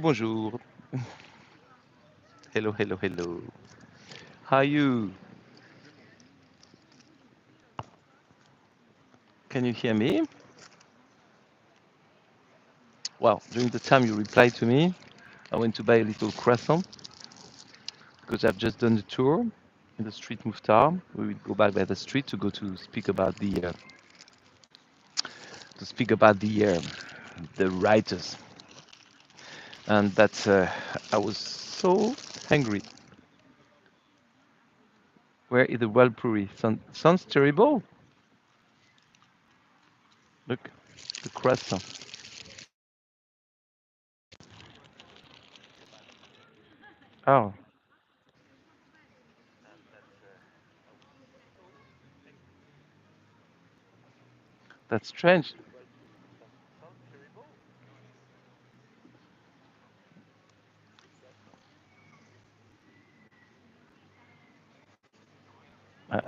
Bonjour. Hello, hello, hello. How are you? Can you hear me? Well, during the time you replied to me, I went to buy a little croissant because I've just done the tour in the street Mouffetard. We will go back by the street to go to speak about the writers, and that's I was so hungry. Where is the Walpuri? Sounds terrible. Look, the croissant. Oh, that's strange.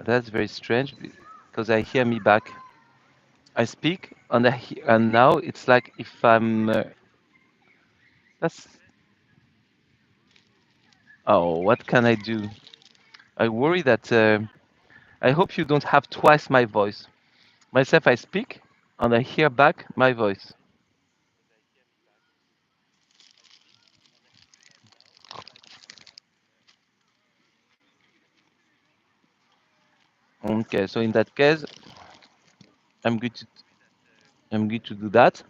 That's very strange because I hear me back. I speak and now it's like if I'm. That's oh, what can I do? I worry that I hope you don't have twice my voice. Myself, I speak and I hear back my voice. Okay, so in that case, I'm going to I'm going to do that.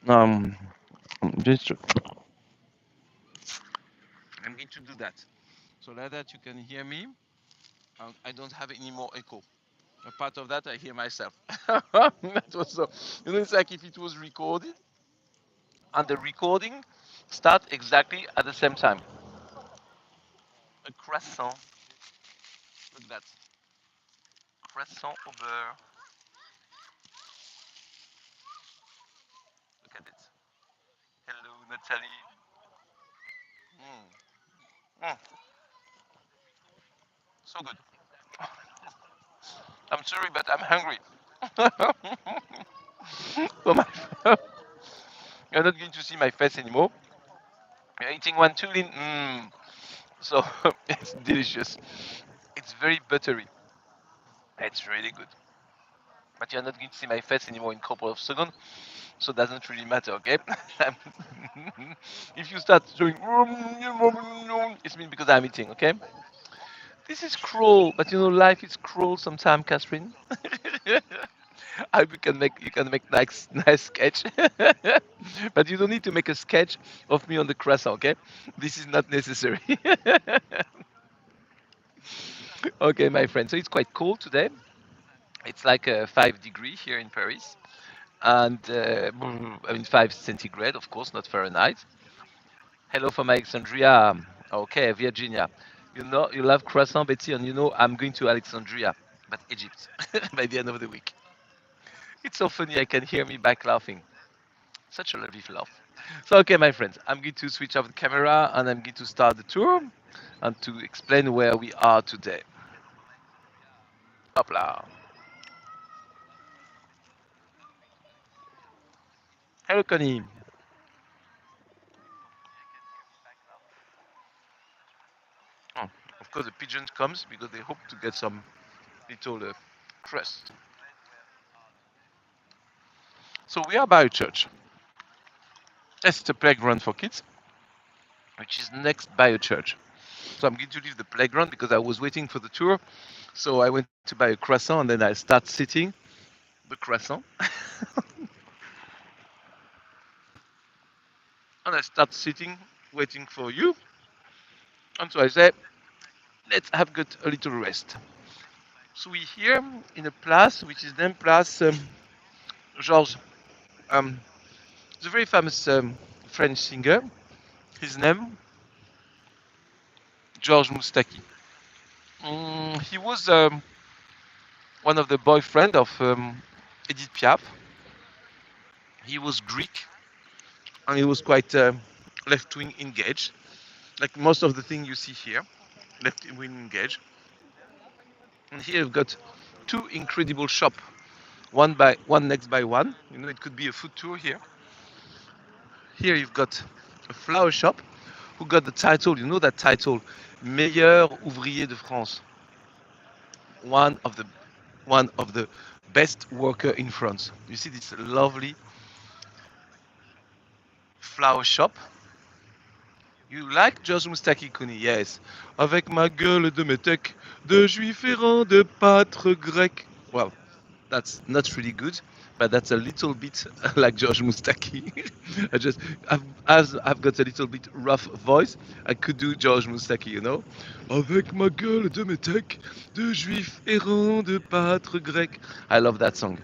Um, just I'm going to do that. So like that you can hear me. I don't have any more echo. A part of that I hear myself. That was so. It's like if it was recorded and the recording start exactly at the same time. A croissant. Look at that. Croissant au beurre. Look at it. Hello, Natalie. Mm. Mm. So good. I'm sorry, but I'm hungry. So you're not going to see my face anymore. You're eating one too, Lin. So it's delicious. It's very buttery. It's really good. But you're not going to see my face anymore in a couple of seconds, so it doesn't really matter, okay? If you start doing, it's mean because I'm eating, okay? This is cruel, but life is cruel sometimes, Catherine. I hope you can make nice sketch, but you don't need to make a sketch of me on the croissant, okay? This is not necessary. Okay, my friend. So it's quite cold today. It's like 5 degree here in Paris, and I mean 5 centigrade, of course, not Fahrenheit. Hello from Alexandria. Okay, Virginia. You love croissant, Betty, and I'm going to Alexandria, but Egypt, by the end of the week. It's so funny. I can hear me back laughing. Such a lovely laugh. So, okay, my friends, I'm going to switch off the camera and I'm going to start the tour and to explain where we are today. Hop là. Hello, Connie. Oh, of course, the pigeon comes because they hope to get some little crust. So we are by a church. Yes, it's a playground for kids, which is next by a church. So I'm going to leave the playground because I was waiting for the tour. So I went to buy a croissant and then I start sitting the croissant. And I start sitting waiting for you. And so I say, let's have got a little rest. So we here in a place which is named Place Georges. Um, the very famous French singer. His name Georges Moustaki. He was one of the boyfriend of Edith Piaf. He was Greek and he was quite left-wing engaged, like most of the thing you see here, left-wing engaged. And here you've got two incredible shops. one next by one. You know, it could be a food tour here. Here you've got a flower shop who got the title, you know that title, Meilleur ouvrier de France, one of the one of the best worker in France. You see this lovely flower shop. You like George Moustaki Kuni? Yes. Avec ma gueule de métèque, de juif errant, de pâtre grec. Well, that's not really good, but that's a little bit like George Moustaki. I just, I've got a little bit rough voice. I could do George Moustaki, you know. Avec ma gueule de métèque, de juif errant, de pâtre grec. I love that song.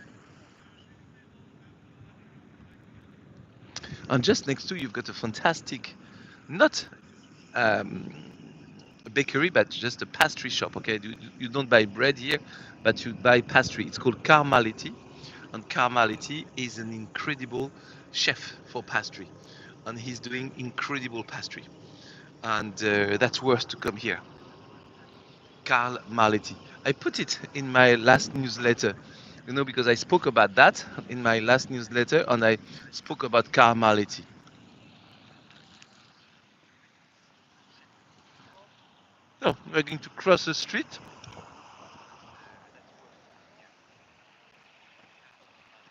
And just next to you've got a fantastic, not um, a bakery, but just a pastry shop. Okay, you don't buy bread here, but you buy pastry. It's called Carmaliti, and Carmaliti is an incredible chef for pastry, and he's doing incredible pastry, and that's worth to come here. Carl Maleti. I put it in my last newsletter, you know, because I spoke about that in my last newsletter, and I spoke about Carl Maleti. So we're going to cross the street,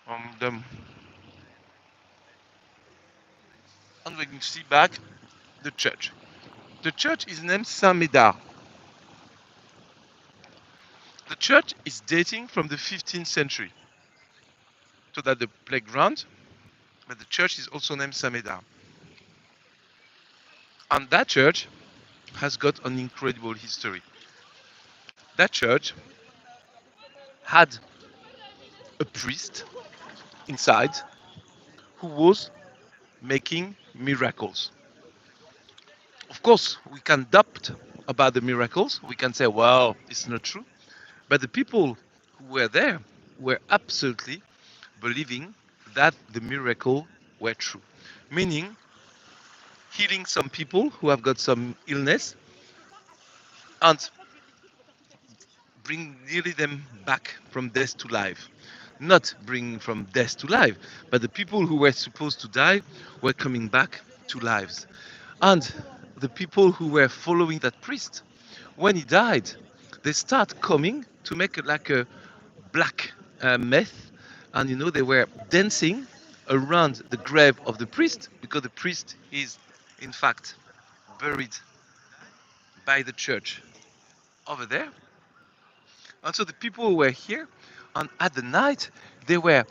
and and we can see back the church. The church is named Saint-Médard. The church is dating from the 15th century. So that the playground, but the church is also named Saint-Médard. And that church has got an incredible history. That church had a priest inside who was making miracles. Of course, we can doubt about the miracles. We can say, well, it's not true. But the people who were there were absolutely believing that the miracle were true. Meaning healing some people who have got some illness and bring nearly them back from death to life. Not bring from death to life, but the people who were supposed to die were coming back to lives. And the people who were following that priest, when he died, they start coming to make like a black meth, and you know they were dancing around the grave of the priest because the priest is in fact buried by the church over there. And so the people who were here, and at the night they were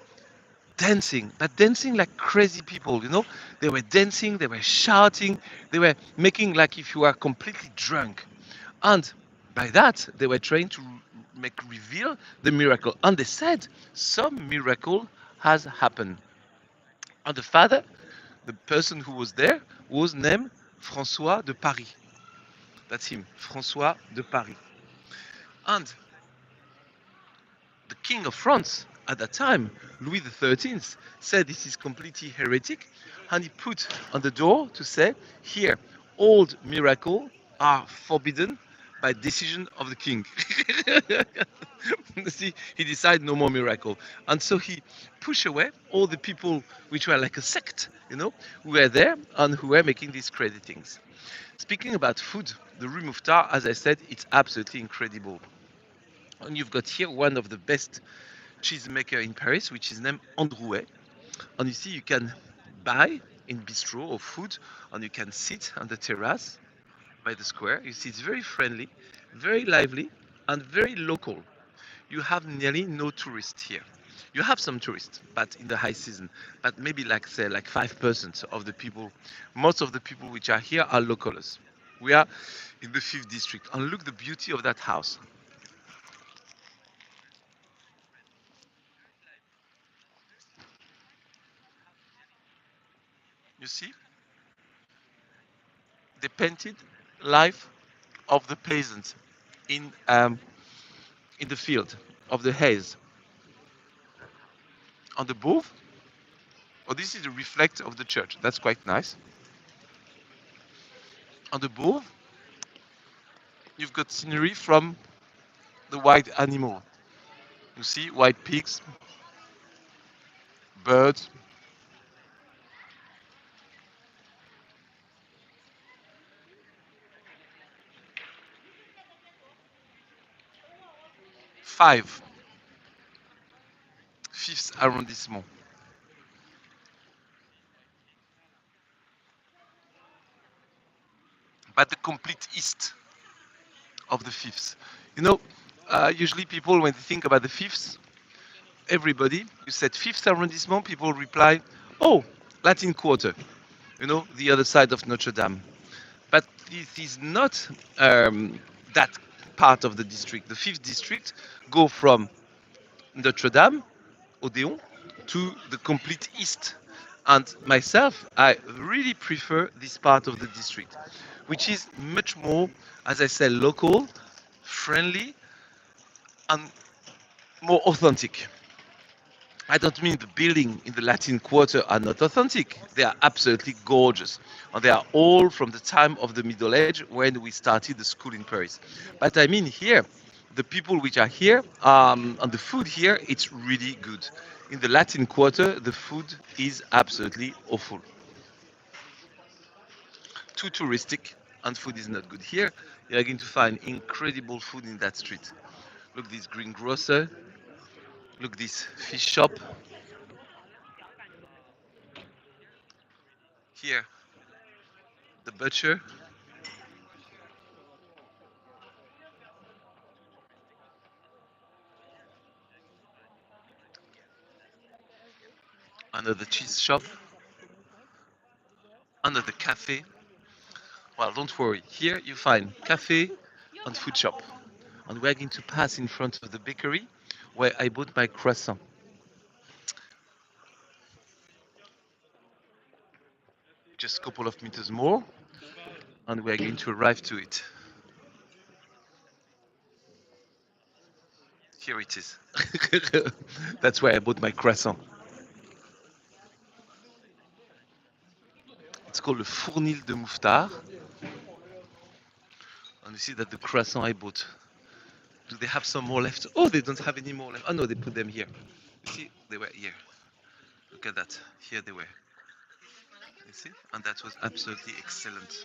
dancing, but dancing like crazy people, you know. They were dancing, they were shouting, they were making like if you are completely drunk. And by that, they were trying to make reveal the miracle. And they said some miracle has happened. And the father, the person who was there, was named François de Paris. That's him, François de Paris. And the king of France at that time, Louis XIII, said this is completely heretic, and he put on the door to say, here, all miracles are forbidden by decision of the king. See, he decided no more miracle. And so he pushed away all the people which were like a sect, you know, who were there and who were making these crazy things. Speaking about food, the Rue Mouffetard, as I said, it's absolutely incredible. And you've got here one of the best cheesemaker in Paris, which is named Androuet. And you see, you can buy in bistro or food, and you can sit on the terrace by the square. You see, it's very friendly, very lively, and very local. You have nearly no tourists here. You have some tourists, but in the high season, but maybe like say like 5% of the people, most of the people which are here are locals. We are in the fifth district, and look the beauty of that house. You see, they painted life of the peasants in the field of the haze. On the booth, oh, this is a reflect of the church. That's quite nice. On the booth, you've got scenery from the wild animal. You see, white pigs, But 5, fifth arrondissement, but the complete east of the fifth. You know, usually people, when they think about the fifth, everybody, you said fifth arrondissement, people reply, oh, Latin Quarter, the other side of Notre Dame. But this is not that part of the district. The fifth district go from Notre Dame, Odeon, to the complete east. And myself, I really prefer this part of the district, which is much more, as I said, local, friendly, and more authentic. I don't mean the buildings in the Latin Quarter are not authentic. They are absolutely gorgeous. And they are all from the time of the Middle Age when we started the school in Paris. But I mean here, the people which are here, and the food here, it's really good. In the Latin Quarter, the food is absolutely awful. Too touristic, and food is not good. Here, you are going to find incredible food in that street. Look this greengrocer, look this fish shop. Here, the butcher. Another cheese shop, another cafe. Well, don't worry. Here you find cafe and food shop. And we're going to pass in front of the bakery where I bought my croissant. Just a couple of meters more, and we're going to arrive to it. Here it is. That's where I bought my croissant. It's called the Fournil de Mouffetard. And you see that the croissant I bought. Do they have some more left? Oh, they don't have any more left. Oh no, they put them here. You see, they were here. Look at that. Here they were. You see? And that was absolutely excellent.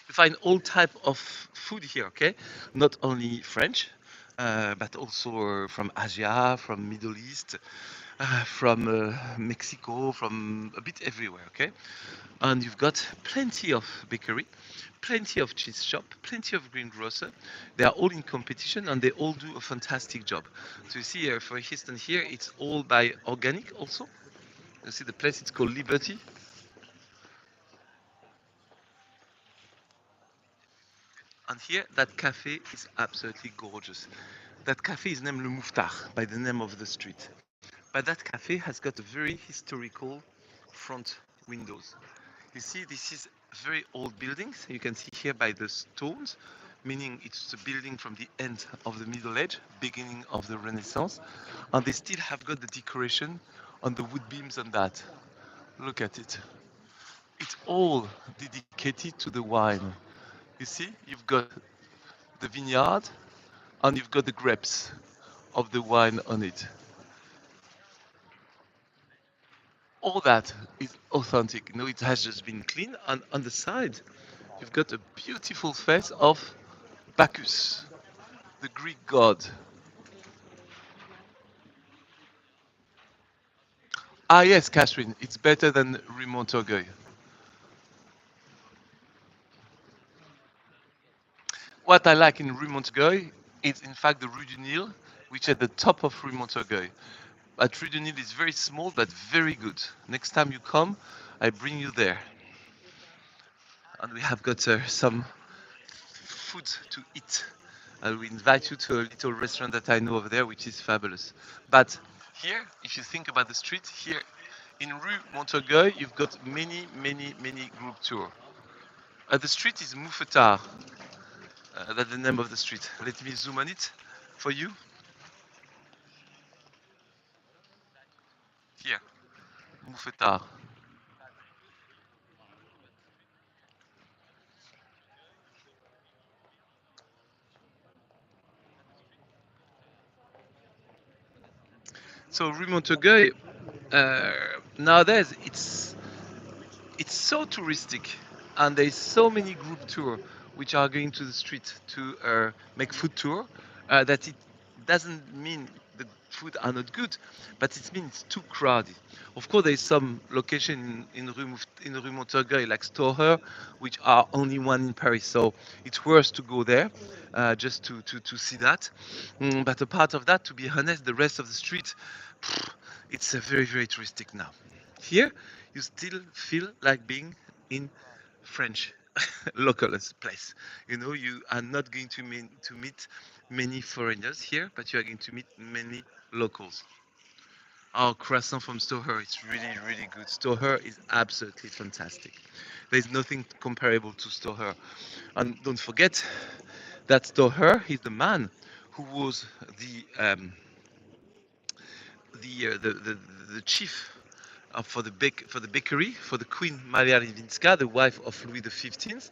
You find all type of food here, okay? Not only French, but also from Asia, from Middle East, from Mexico, from a bit everywhere, okay? And you've got plenty of bakery, plenty of cheese shop, plenty of greengrocer. They are all in competition and they all do a fantastic job. So you see, for instance, here it's all by organic also. You see the place, it's called Liberty. And here, that cafe is absolutely gorgeous. That cafe is named Le Mouffetard by the name of the street. But that cafe has got a very historical front windows. You see, this is very old buildings. You can see here by the stones, meaning it's a building from the end of the Middle Age, beginning of the Renaissance. And they still have got the decoration on the wood beams and that. Look at it. It's all dedicated to the wine. You see, you've got the vineyard and you've got the grapes of the wine on it. All that is authentic. It has just been cleaned. And on the side, you've got a beautiful face of Bacchus, the Greek god. Ah, yes, Catherine, it's better than Rue Mouffetard. What I like in Rue Mouffetard is, in fact, the Rue du Nil, which is at the top of Rue Mouffetard. But Rue du Nil is very small, but very good. Next time you come, I bring you there. And we have got some food to eat. I will invite you to a little restaurant that I know over there, which is fabulous. But here, if you think about the street, here in Rue Montorgueil, you've got many, many, many group tours. The street is Mouffetard. That's the name of the street. Let me zoom on it for you. Here, Mouffetard. So Rue Montorgueil, uh, nowadays it's so touristic, and there's so many group tour which are going to the street to make food tour that it doesn't mean the food are not good, but it means it's too crowded. Of course, there's some location in Rue Montorgueil like Storer, which are only one in Paris, so it's worth to go there just to see that. But apart of that, to be honest, the rest of the street, it's a very touristic now. Here, you still feel like being in French local place. You know, you are not going to meet many foreigners here, but you are going to meet many locals. Our croissant from Stoher is really good. Stoher is absolutely fantastic. There's nothing comparable to Stoher. And don't forget that Stoher is the man who was the chief for the bakery for the Queen Maria Rywinska, the wife of Louis XV.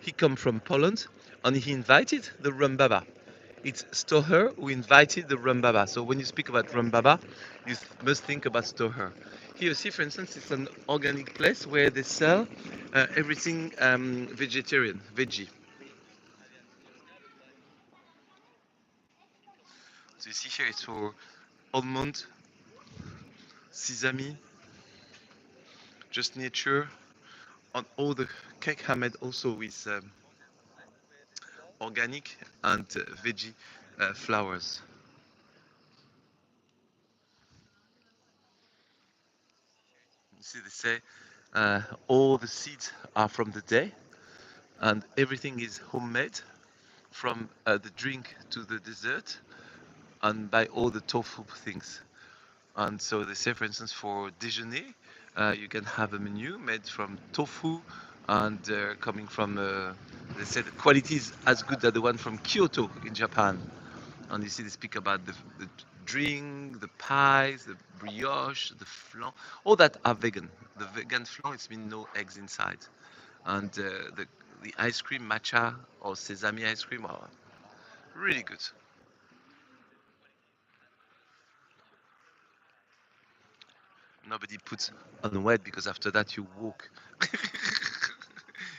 He come from Poland, and he invited the Rumbaba. It's Stoher who invited the Rumbaba. So when you speak about Rumbaba, you must think about Stoher. Here, you see, for instance, it's an organic place where they sell everything vegetarian, veggie. So you see here, it's for almond, sesame, just nature, on all the cake are made also with organic and veggie flowers. You see, they say all the seeds are from the day, and everything is homemade from the drink to the dessert, and by all the tofu things. And so they say, for instance, for déjeuner, you can have a menu made from tofu and coming from, they say the quality is as good as the one from Kyoto in Japan. And you see, they speak about the drink, the pies, the brioche, the flan, all that are vegan. The vegan flan, it's mean no eggs inside. And the ice cream, matcha or sesame ice cream, are really good. Nobody puts on weight because after that you walk.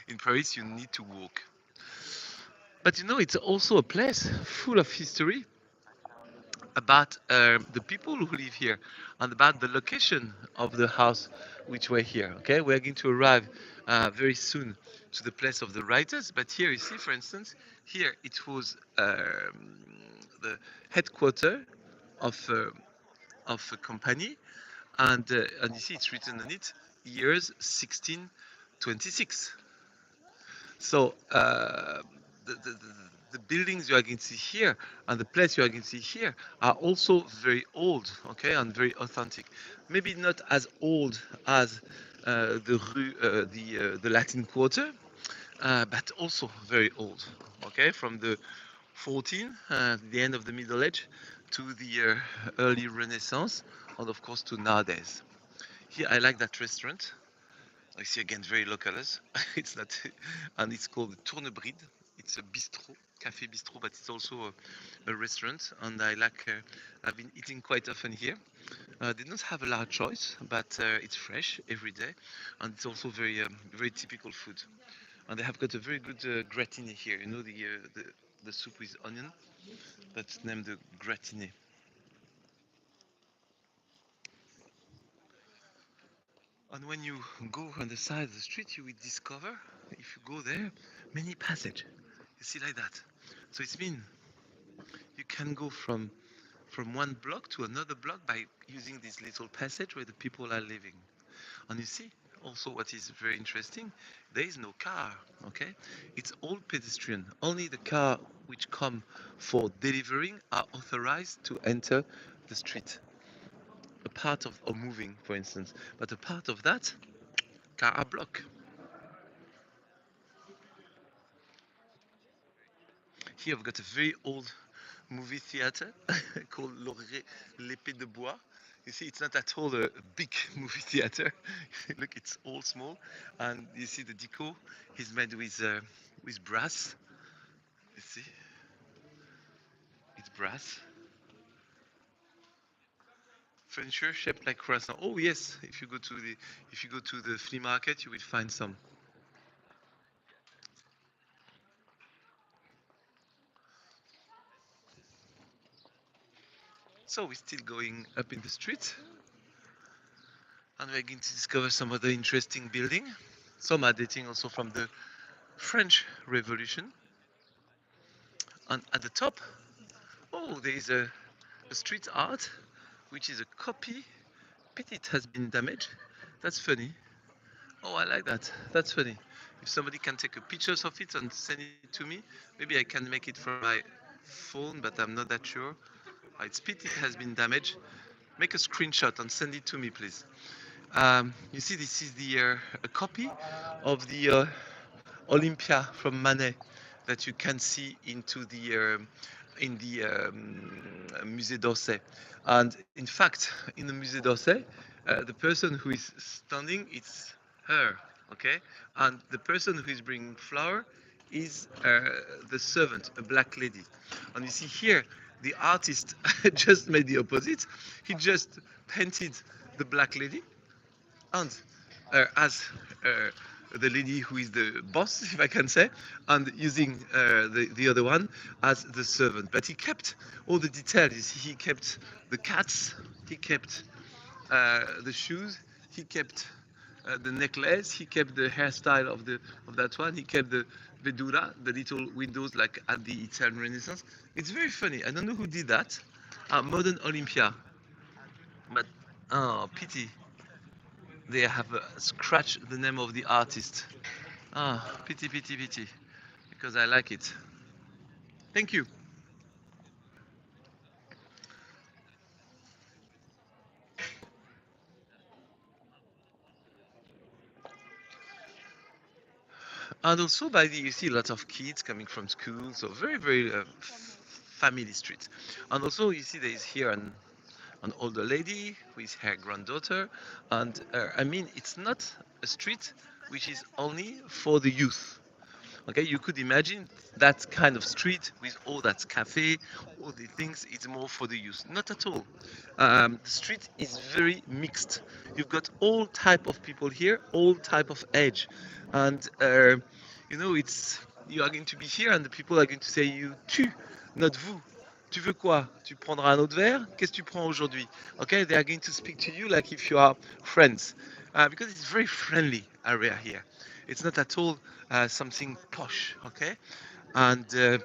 In Paris, you need to walk. But you know, it's also a place full of history about the people who live here and about the location of the house which were here. Okay, we're going to arrive very soon to the place of the writers. But here you see, for instance, here it was the headquarter of a company, and you see it's written on it years 1626. So the buildings you are going to see here and the place you are going to see here are also very old, okay, and very authentic. Maybe not as old as the Latin Quarter, but also very old, okay, from the 14, the end of the Middle Age, to the early Renaissance, and of course to nowadays. Here I like that restaurant. I see again very localers. It's not, and it's called Tournebride. It's a bistro, cafe bistro, but it's also a restaurant. And I like. I've been eating quite often here. They don't have a large choice, but it's fresh every day, and it's also very typical food. And they have got a very good gratiné here. You know the soup with onion. That's named the gratiné. And when you go on the side of the street, you will discover, if you go there, many passage. You see like that. So it means you can go from one block to another block by using this little passage where the people are living. And you see also what is very interesting, there is no car, okay? It's all pedestrian. Only the car which come for delivering are authorized to enter the street. A part of or moving, for instance. But a part of that, car are blocked. Here I've got a very old movie theater called L'Épée de Bois. You see, it's not at all a big movie theater. Look, it's all small, and you see the deco is made with brass. You see, it's brass. furniture shaped like croissant. Oh yes, if you go to the flea market, you will find some. So we're still going up in the street, and we're going to discover some other interesting building. Some are dating also from the French Revolution. And at the top, oh, there is a street art, which is a copy. Pity it has been damaged. That's funny. Oh, I like that. That's funny. If somebody can take a pictures of it and send it to me, maybe I can make it from my phone, but I'm not that sure. It's pity it has been damaged. Make a screenshot and send it to me, please. You see, this is a copy of the Olympia from Manet that you can see into the in the Musée d'Orsay. And in fact, in the Musée d'Orsay, the person who is standing, it's her, okay? And the person who is bringing flower is the servant, a black lady. And you see here, the artist just made the opposite. He just painted the black lady and as the lady who is the boss, if I can say, and using the other one as the servant. But he kept all the details. He kept the cats, he kept the shoes, he kept the necklace, he kept the hairstyle of that one, he kept the vedura, the little windows like at the Italian Renaissance. It's very funny. I don't know who did that. Modern Olympia, but oh pity they have scratched the name of the artist. Ah, pity, pity, pity, because I like it. Thank you. And also by the, you see lots of kids coming from school, so very, very family street. And also you see there is here an older lady with her granddaughter. And I mean, it's not a street which is only for the youth. Okay, you could imagine that kind of street with all that cafe, all the things. It's more for the youth. Not at all. The street is very mixed. You've got all type of people here, all type of age, and it's you are going to be here, and the people are going to say you tu, not vous. Tu veux quoi? Tu prendras un autre verre? Qu'est-ce que tu prends aujourd'hui? Okay, they are going to speak to you like if you are friends, because it's very friendly area here. It's not at all something posh, okay? And you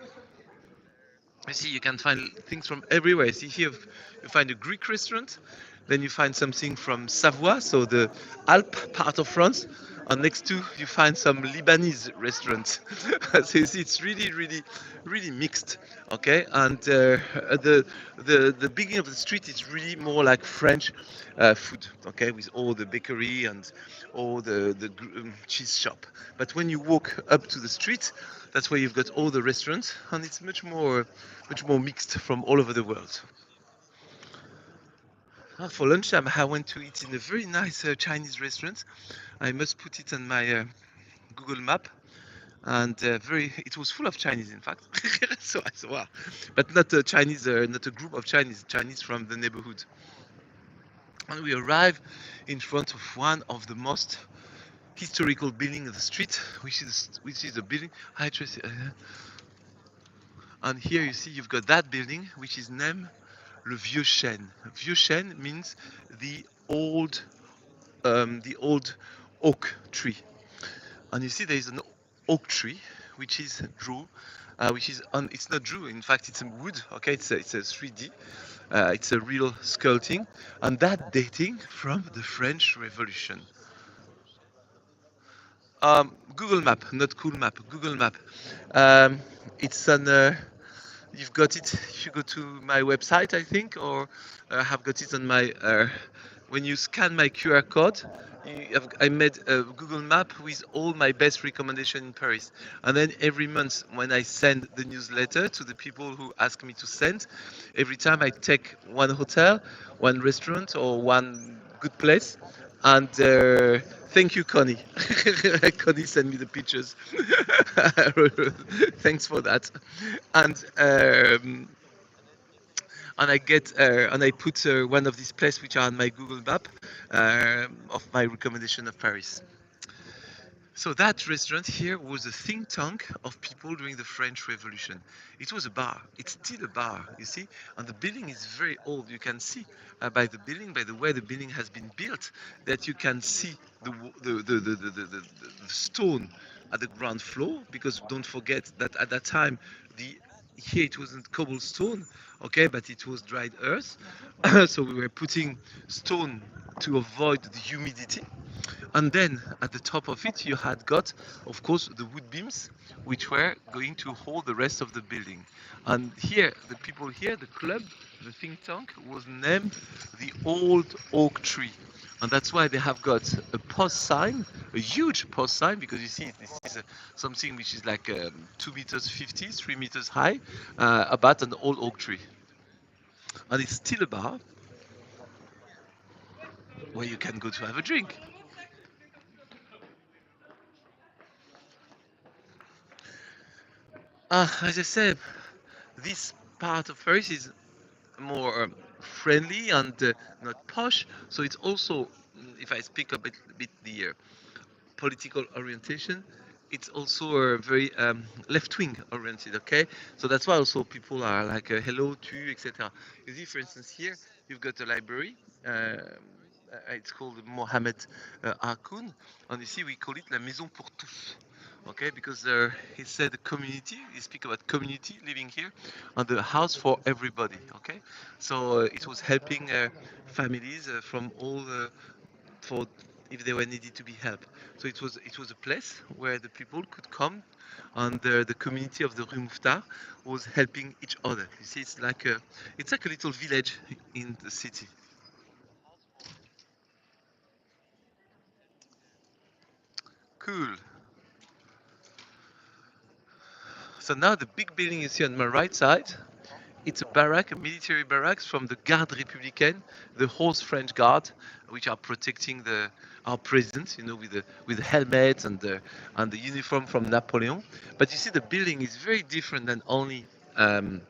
see, you can find things from everywhere. See here, you find a Greek restaurant, then you find something from Savoie, so the Alp part of France, and next to you find some Lebanese restaurants. So you see, it's really, really, really mixed. Okay, and the beginning of the street is really more like French food. Okay, with all the bakery and all the cheese shop. But when you walk up to the street, that's where you've got all the restaurants, and it's much more mixed from all over the world. For lunch, I went to eat in a very nice Chinese restaurant. I must put it on my Google map. And it was full of Chinese, in fact. So I said, wow, but not a Chinese, not a group of Chinese from the neighborhood. And we arrive in front of one of the most historical building of the street, which is a building. Hi, Tracy. And here you see you've got that building, which is named Le Vieux Chêne. Vieux Chêne means the old oak tree. And you see there is an oak tree, which is Drew, which is it's not Drew. In fact, it's a wood. Okay, it's a 3D. It's a real sculpting, and that dating from the French Revolution. Google Map, not Cool Map. Google Map. It's on. You've got it if you go to my website, I think, or have got it on my. When you scan my QR code, I made a Google Map with all my best recommendations in Paris. And then every month, when I send the newsletter to the people who ask me to send, every time I take one hotel, one restaurant, or one good place. And thank you, Connie. Connie sent me the pictures. Thanks for that. And and I put one of these places which are on my Google map of my recommendation of Paris. So that restaurant here was a think tank of people during the French Revolution. It was a bar. It's still a bar, you see, and the building is very old. You can see by the building, by the way the building has been built, that you can see the stone at the ground floor. Because don't forget that at that time, the here it wasn't cobblestone, okay, but it was dried earth. So we were putting stone to avoid the humidity. And then at the top of it, you had got, of course, the wood beams, which were going to hold the rest of the building. And here, the people here, the club, the think tank, was named the Old Oak Tree. And that's why they have got a post sign, a huge post sign, because you see, this is something which is like 2 meters 50, 3 meters high, about an old oak tree. And it's still a bar where you can go to have a drink. As I said, this part of Paris is more friendly and not posh. So it's also, if I speak a bit the political orientation, it's also very left-wing oriented. Okay, so that's why also people are like hello to, etc. You see, for instance, here you've got a library. It's called Mohamed Harkoun, and you see we call it la maison pour tous. Okay, because he said the community. He speak about community living here, and the house for everybody. Okay, so it was helping families from all for if they were needed to be helped. So it was a place where the people could come, and the community of the Rue Mouffetard was helping each other. You see, it's like a little village in the city. Cool. So now the big building you see on my right side, it's a barrack, a military barracks from the Garde Républicaine, the horse French Guard, which are protecting our president, with the helmet and the uniform from Napoleon. But you see, the building is very different than only um,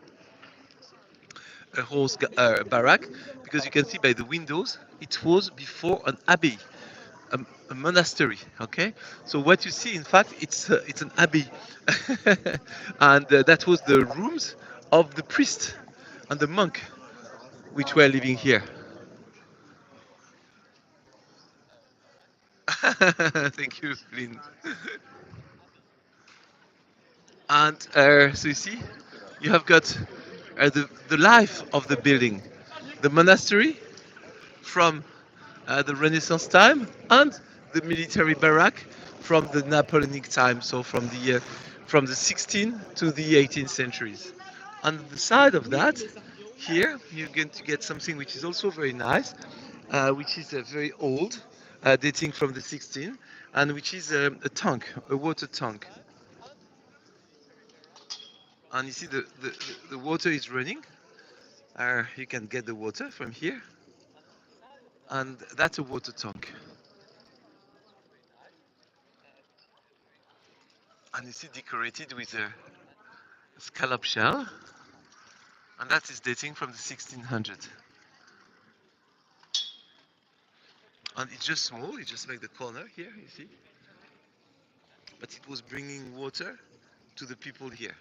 a barrack, because you can see by the windows, it was before an abbey, a monastery. Okay, so what you see, in fact, it's an abbey, and that was the rooms of the priest and the monk which were living here. Thank you, Lynn. And so you see, you have got the life of the building, the monastery from the Renaissance time, and the military barrack from the Napoleonic time, so from the 16th to the 18th centuries. On the side of that, here you're going to get something which is also very nice, which is very old, dating from the 16th, and which is a tank, a water tank. And you see the water is running. You can get the water from here, and that's a water tank. And you see decorated with a scallop shell, and that is dating from the 1600. And it's just small, it's just like the corner here, you see. But it was bringing water to the people here.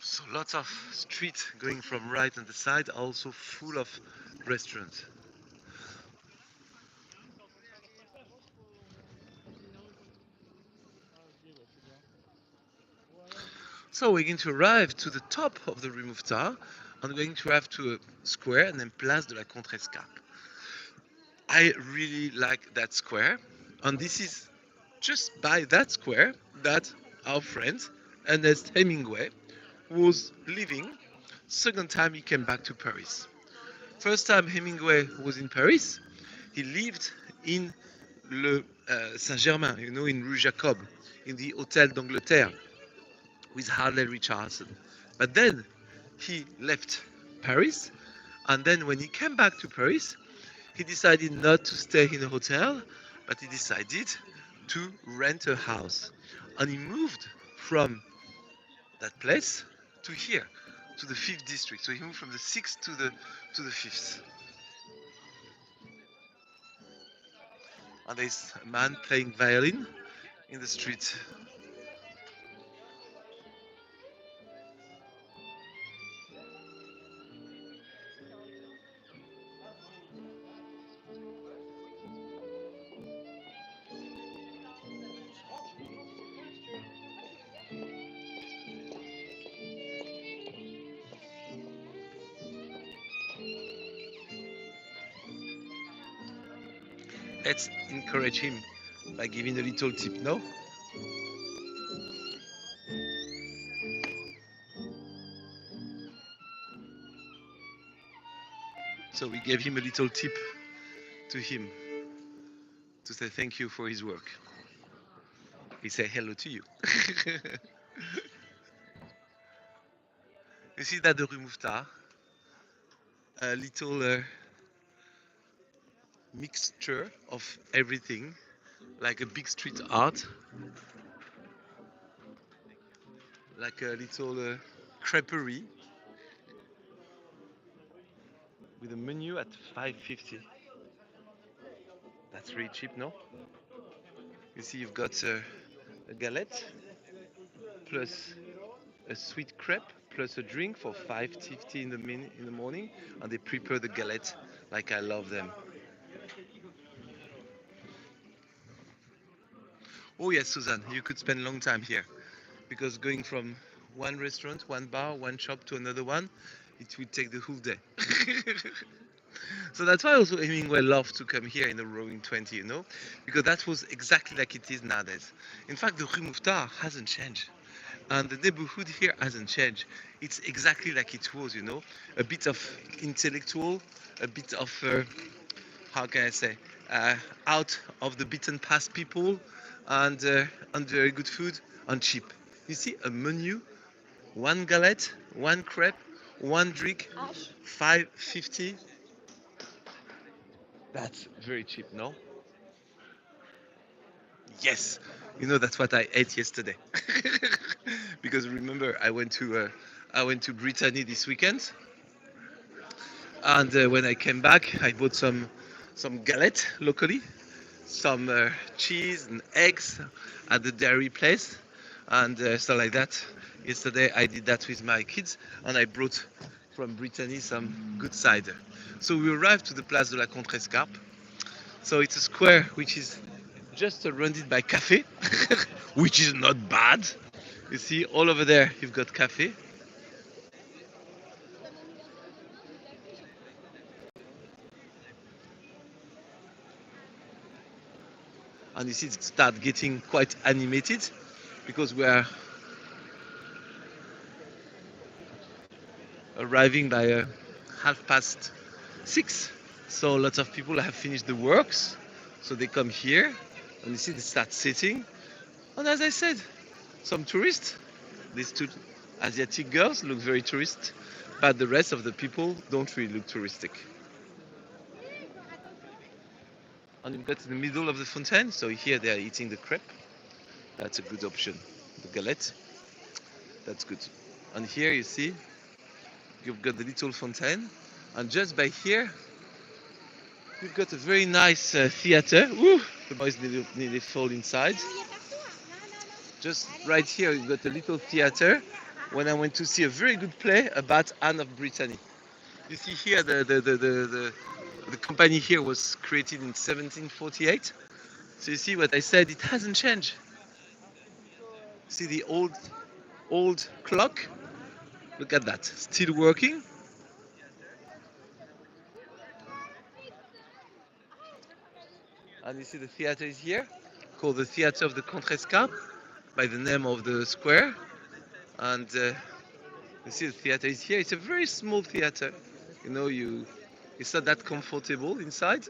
So lots of streets going from right on the side are also full of restaurants. So we're going to arrive to the top of the Rue Mouffetard, and we're going to arrive to a square named Place de la Contrescarpe. I really like that square, and this is just by that square that our friend Ernest Hemingway was living. Second time he came back to Paris. First time Hemingway was in Paris, he lived in Le Saint-Germain, in Rue Jacob, in the Hôtel d'Angleterre with Harley Richardson. But then he left Paris, and then when he came back to Paris, he decided not to stay in a hotel, but he decided to rent a house. And he moved from that place to here, to the 5th district. So he moved from the 6th to the 5th. And there's a man playing violin in the street. Let's encourage him by giving a little tip, no? So we gave him a little tip to him to say thank you for his work. He said hello to you. You see that the Rue Mouffetard, a little mixture of everything, like a big street art, like a little creperie with a menu at 5.50. That's really cheap, no? You see, you've got a galette plus a sweet crepe plus a drink for 5.50 in the morning, and they prepare the galette like I love them. Oh yes, Suzanne, you could spend a long time here because going from one restaurant, one bar, one shop to another one, it would take the whole day. So that's why also Hemingway loved to come here in the Roaring 20, you know, because that was exactly like it is nowadays. In fact, the Rue Mouffetard hasn't changed. And the neighborhood here hasn't changed. It's exactly like it was, you know, a bit of intellectual, a bit of, how can I say, out of the beaten path people, and very good food and cheap. You see a menu, one galette, one crepe, one drink, 5.50. That's very cheap, no? Yes, you know that's what I ate yesterday. Because remember, I went to Brittany this weekend, and when I came back, I bought some galette locally, some cheese and eggs at the dairy place, and stuff like that. Yesterday I did that with my kids, and I brought from Brittany some good cider. So we arrived to the Place de la Contrescarpe. So it's a square which is just surrounded by cafe, which is not bad. You see, all over there you've got cafe. And you see it start getting quite animated because we are arriving by 6:30. So lots of people have finished the works. So they come here and you see they start sitting. And as I said, some tourists, these two Asiatic girls look very tourist, but the rest of the people don't really look touristic. And you've got in the middle of the fountain, so here they are eating the crepe. That's a good option. The galette, that's good. And here you see, you've got the little fountain. And just by here, you've got a very nice theater. Ooh, the boys nearly fall inside. Just right here, you've got a little theater when I went to see a very good play about Anne of Brittany. You see here, the company here was created in 1748. So you see what I said, it hasn't changed. See the old clock? Look at that, still working. And you see the theater is here, called the Theater of the Contrescarpe, by the name of the square. And you see the theater is here. It's a very small theater. You know, it's not that comfortable inside,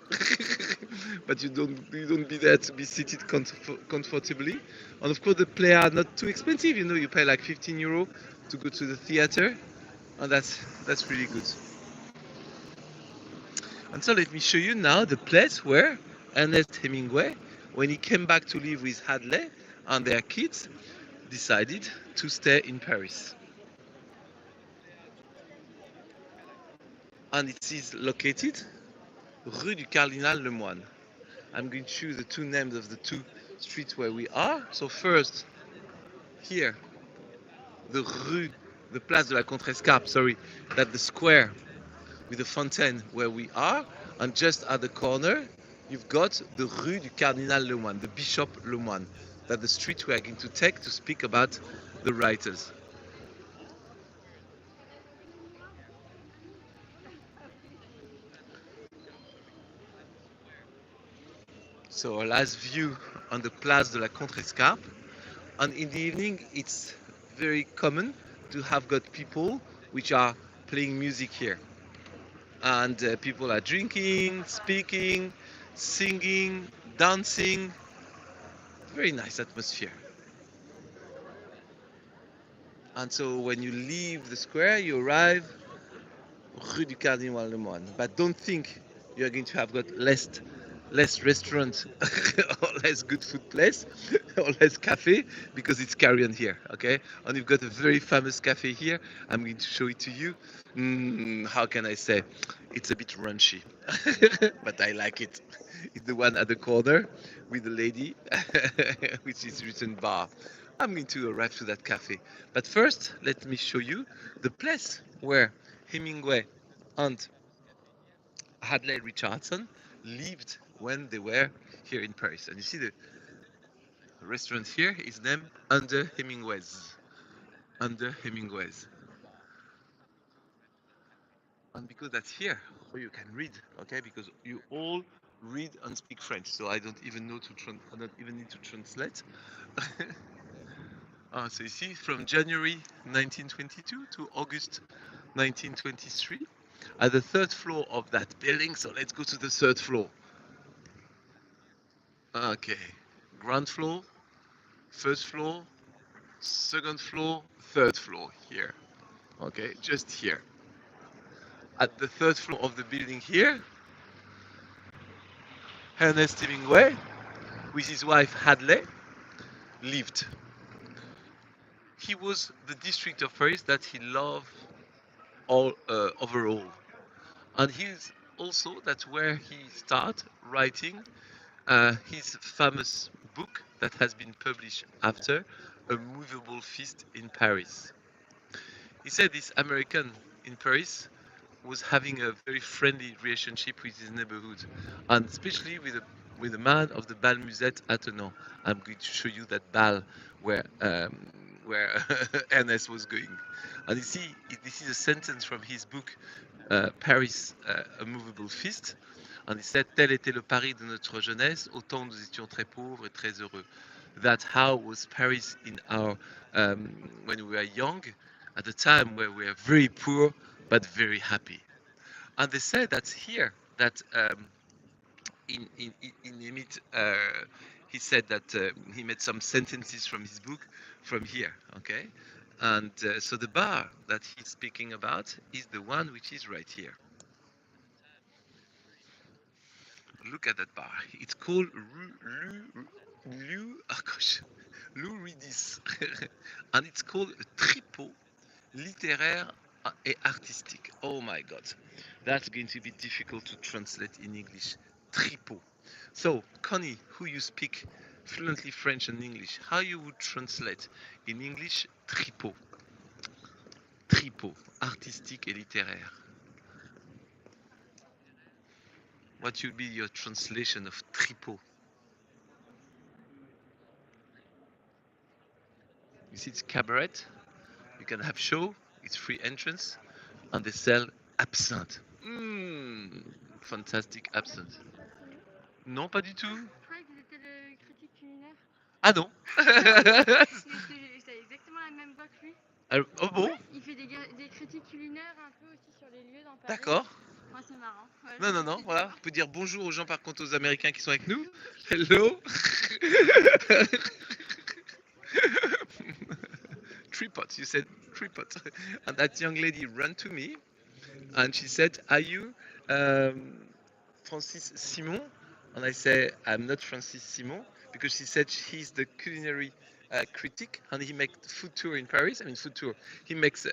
but you don't be there to be seated comfortably. And of course, the play are not too expensive. You know, you pay like 15 euro to go to the theater, and that's really good. And so let me show you now the place where Ernest Hemingway when he came back to live with Hadley and their kids, decided to stay in Paris. And it is located Rue du Cardinal Lemoine. I'm going to choose the two names of the two streets where we are. So first, here, the Rue, the Place de la Contrescarpe, sorry, that the square with the fontaine where we are, and just at the corner, you've got the Rue du Cardinal Lemoine, the Bishop Lemoine, that the street we are going to take to speak about the writers. So our last view on the Place de la Contrescarpe, and in the evening, it's very common to have got people which are playing music here, and people are drinking, speaking, singing, dancing. Very nice atmosphere. And so when you leave the square, you arrive Rue du Cardinal Lemoine. But don't think you're going to have got less restaurant or less good food place or less cafe, because it's carrion here, okay? And you've got a very famous cafe here. I'm going to show it to you. How can I say? It's a bit raunchy, but I like it. It's the one at the corner with the lady, which is written bar. I'm going to arrive to that cafe. But first, let me show you the place where Hemingway and Hadley Richardson lived when they were here in Paris. And you see the restaurant here is named Under Hemingway's. Under Hemingway's. And because that's here, where you can read, okay? Because you all read and speak French, so I don't even know I don't even need to translate. So you see, from January 1922 to August 1923, at the third floor of that building. So let's go to the third floor. Okay, ground floor, first floor, second floor, third floor here. Okay, just here. At the third floor of the building here, Ernest Hemingway, with his wife Hadley, lived. He was the district of Paris that he loved all overall. And he's also that's where he started writing his famous book that has been published after, A Movable Feast in Paris. He said this American in Paris was having a very friendly relationship with his neighborhood, and especially with the man of the bal musette Attenant. I'm going to show you that bal where Ernest was going. And you see, this is a sentence from his book, Paris, A Movable Feast. And he said, tel était le Paris de notre jeunesse, autant nous étions très pauvres et très heureux. That's how was Paris in our when we were young, at the time where we were very poor but very happy. And they said that here, that in Emit, he said that he made some sentences from his book from here, okay? And so the bar that he's speaking about is the one which is right here. Look at that bar. It's called oh gosh, Lou Ridis. And it's called Tripot littéraire et artistique. Oh my God, that's going to be difficult to translate in English. Tripot. So, Connie, who you speak fluently French and English, how you would translate in English tripot? Tripot, artistique et littéraire. What would be your translation of tripot? You see, it's cabaret. You can have show. It's free entrance, and they sell absinthe. Fantastic absinthe. Non, pas du tout. Je croyais que c'était le critique culinaire. Ah non. C'est exactement la même voix que lui. Oh bon? Ouais, il fait des critiques culinaires un peu aussi sur les lieux dans Paris. D'accord. Ouais, c'est marrant. Ouais, non, voilà. On peut dire bonjour aux gens, par contre, aux Américains qui sont avec nous. Hello. Tripod, you said tripod. And that young lady ran to me and she said, are you Francis Simon, And I say, I'm not Francis Simon, because she said he's the culinary critic, and he makes food tour in Paris. I mean, food tour. He makes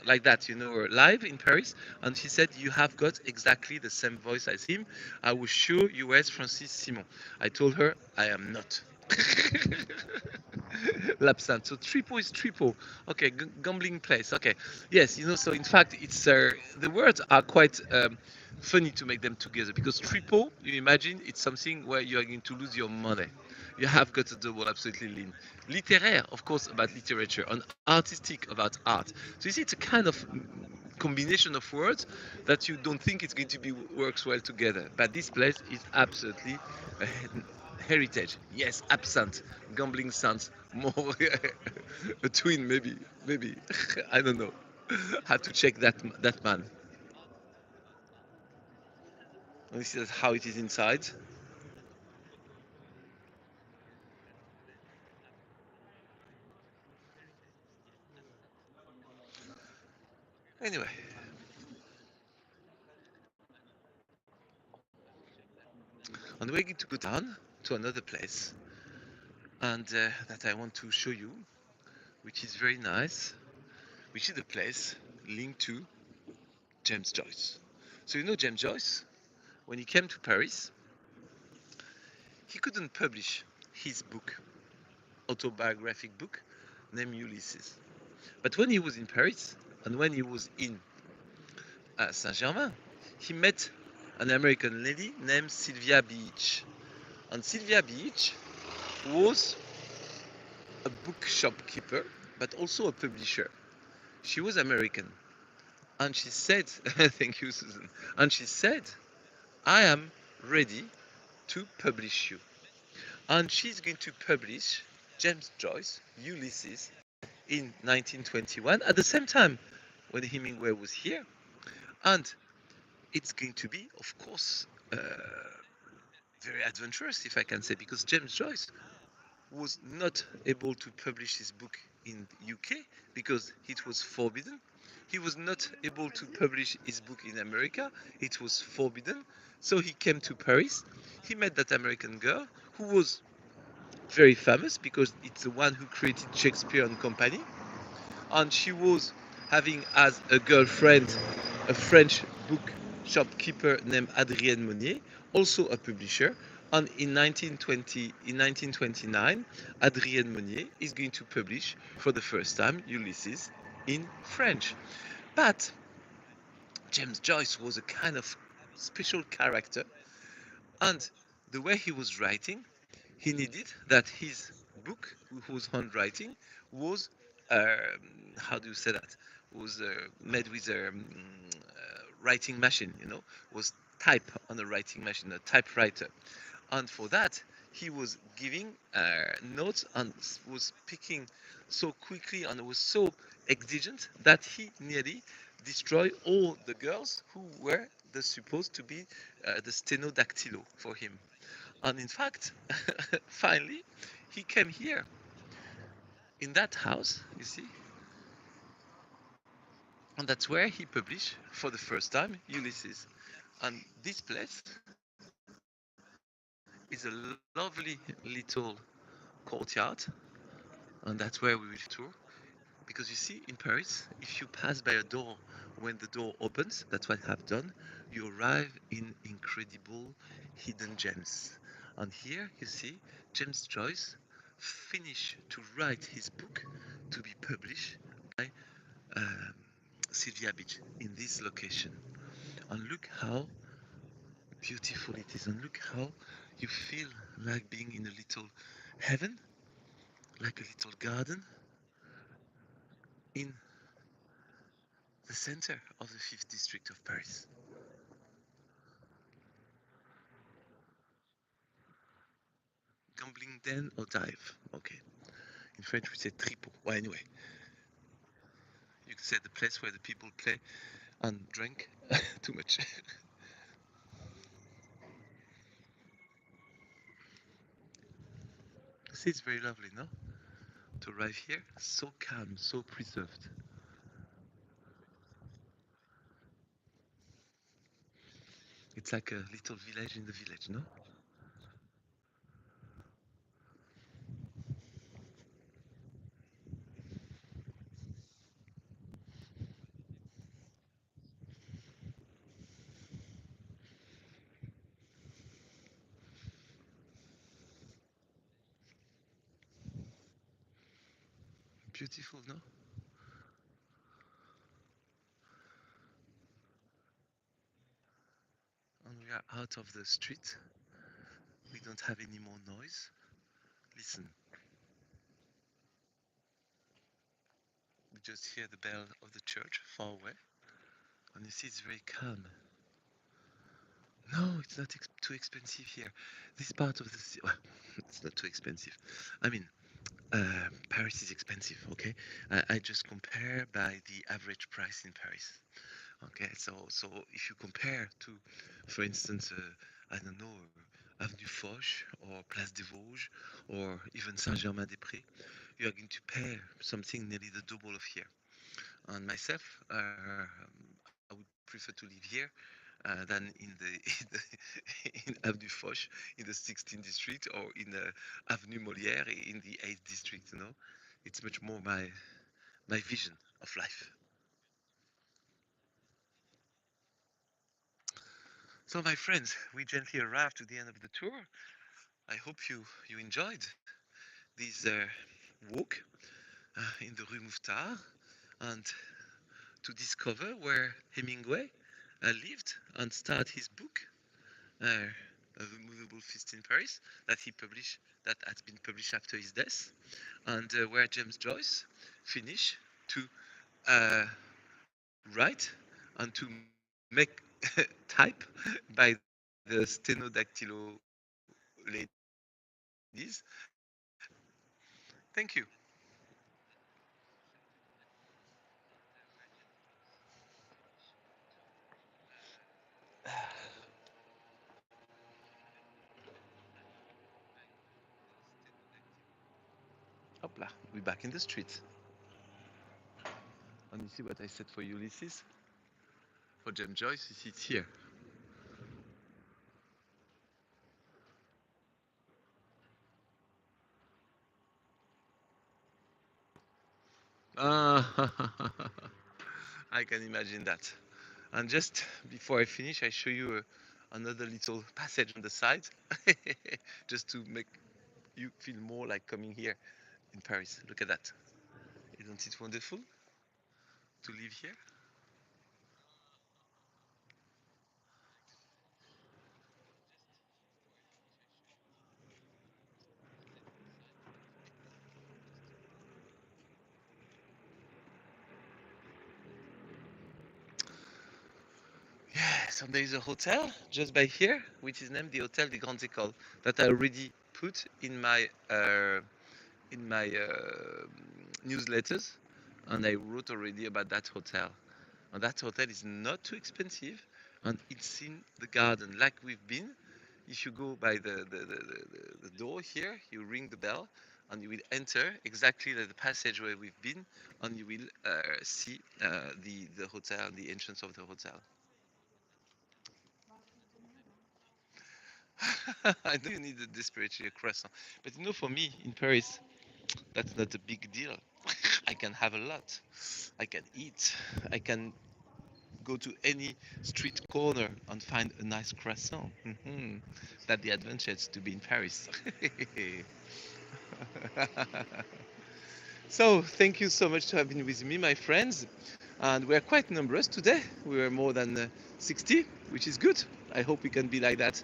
like that, live in Paris. And she said, you have got exactly the same voice as him. I was sure you were Francis Simon. I told her I am not. L'absinthe. So triple is triple. Okay, gambling place. Okay, yes. So in fact, it's the words are quite funny to make them together, because triple, you imagine, it's something where you are going to lose your money. You have got a double, absolutely lean. Littéraire, of course, about literature, and artistic about art. So you see, it's a kind of combination of words that you don't think it's going to be works well together. But this place is absolutely a heritage. Yes, absent. Gambling sounds more a twin, maybe. I don't know. Had to check that man. This is how it is inside. Anyway, and we're going to go down to another place, and that I want to show you, which is very nice, which is the place linked to James Joyce. So James Joyce, when he came to Paris, he couldn't publish his book, autobiographic book, named Ulysses. But when he was in Paris, and when he was in Saint-Germain, he met an American lady named Sylvia Beach. And Sylvia Beach was a bookshop keeper, but also a publisher. She was American. And she said, thank you, Susan. And she said, I am ready to publish you. And she's going to publish James Joyce, Ulysses, in 1921, at the same time when Hemingway was here. And it's going to be, of course, very adventurous, if I can say, because James Joyce was not able to publish his book in UK because it was forbidden. He was not able to publish his book in America. It was forbidden. So he came to Paris. He met that American girl who was very famous because it's the one who created Shakespeare and Company. And she was having as a girlfriend a French book shopkeeper named Adrienne Monnier, also a publisher. And in 1929, Adrienne Monnier is going to publish for the first time Ulysses in French. But James Joyce was a kind of special character, and the way he was writing, he needed that his book, whose handwriting, was how do you say that? Was made with a writing machine, was type on a writing machine, a typewriter. And for that, he was giving notes and was speaking so quickly and was so exigent that he nearly destroyed all the girls who were supposed to be the stenodactylo for him. And in fact, finally, he came here in that house, you see, and that's where he published for the first time Ulysses. And this place is a lovely little courtyard, and that's where we will tour. Because you see, in Paris, if you pass by a door, when the door opens, that's what I have done, you arrive in incredible hidden gems. And here you see James Joyce finished to write his book to be published by um, Sylvia Beach in this location. And look how beautiful it is, and look how you feel like being in a little heaven, like a little garden in the center of the 5th district of Paris. Gambling den or dive. Okay. In French we say triple. Well, anyway, you could say the place where the people play and drink too much. See, it's very lovely, no? To arrive here, so calm, so preserved. It's like a little village in the village, no? Beautiful, no? And we are out of the street. We don't have any more noise. Listen, we just hear the bell of the church far away. And you see it's very calm. No, it's not too expensive here. This part of the city, well, it's not too expensive. I mean, Paris is expensive, okay? I just compare by the average price in Paris. Okay, so if you compare to, for instance, I don't know, Avenue Foch or Place des Vosges or even Saint-Germain-des-Prés, you are going to pay something nearly the double of here. And myself, I would prefer to live here than in the, in Avenue Foch in the 16th district or in Avenue Molière in the 8th district. You know, it's much more my vision of life. So, my friends, we gently arrived to the end of the tour. I hope you enjoyed this walk in the Rue Mouffetard and to discover where Hemingway lived and start his book, A Movable Feast in Paris, that had been published after his death, and where James Joyce finished to uh, write and to make type by the stenodactylo ladies. Thank you. Hopla, we're back in the street. And you see what I said for Ulysses? For James Joyce, you see it's here. Ah, I can imagine that. And just before I finish, I show you another little passage on the side, just to make you feel more like coming here in Paris. Look at that. Isn't it wonderful to live here? Yes, and there is a hotel just by here, which is named the Hotel des Grandes Écoles, that I already put in my newsletters, and I wrote already about that hotel. And that hotel is not too expensive, and it's in the garden, like we've been. If you go by the door here, you ring the bell, and you will enter exactly like the passage where we've been, and you will see the hotel, the entrance of the hotel. I know you need a desperately a croissant, but you know, for me in Paris, that's not a big deal. I can have a lot. I can eat. I can go to any street corner and find a nice croissant. That's the advantage to be in Paris. So, thank you so much to have been with me, my friends. And we're quite numerous today. We are more than 60, which is good. I hope we can be like that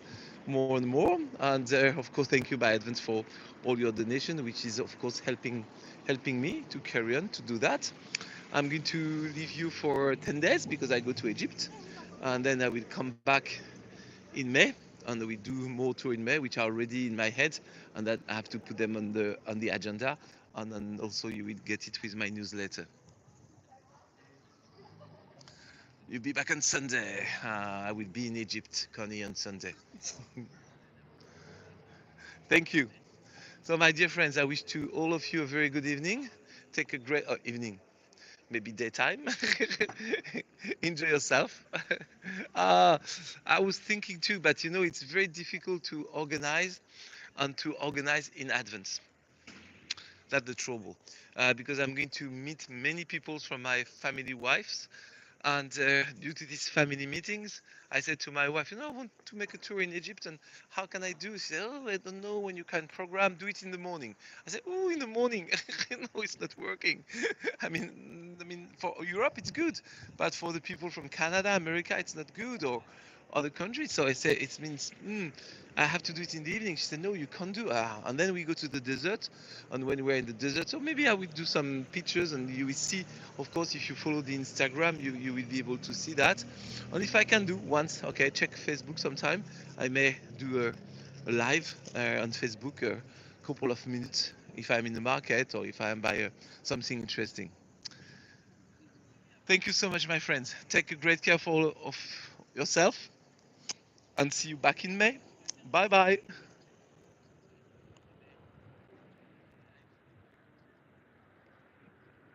more and more. And of course, thank you by advance for all your donation, which is of course helping me to carry on to do that. I'm going to leave you for 10 days because I go to Egypt, and then I will come back in May, and we do more tour in May, which are already in my head, and that I have to put them on the agenda, and then also you will get it with my newsletter. You'll be back on Sunday. I will be in Egypt, Connie, on Sunday. Thank you. So, my dear friends, I wish to all of you a very good evening. Take a great evening. maybe daytime. Enjoy yourself. uh, I was thinking too, but it's very difficult to organize and to organize in advance. That's the trouble, because I'm going to meet many people from my family wives, and due to these family meetings, I said to my wife, I want to make a tour in Egypt, and how can I do? She said, oh, I don't know when you can program. Do it in the morning. I said, oh, in the morning. No, it's not working. I mean, for Europe it's good, but for the people from Canada, America, it's not good, or other countries. So I said, it means I have to do it in the evening. She said, no, you can't do. And then we go to the desert, and when we're in the desert, so maybe I will do some pictures, and you will see. Of course, if you follow the Instagram, you will be able to see that. And if I can do once, okay, check Facebook sometime. I may do a live on Facebook, a couple of minutes, if I'm in the market or if I am by something interesting. Thank you so much, my friends. Take a great care of yourself, and see you back in May. Bye bye.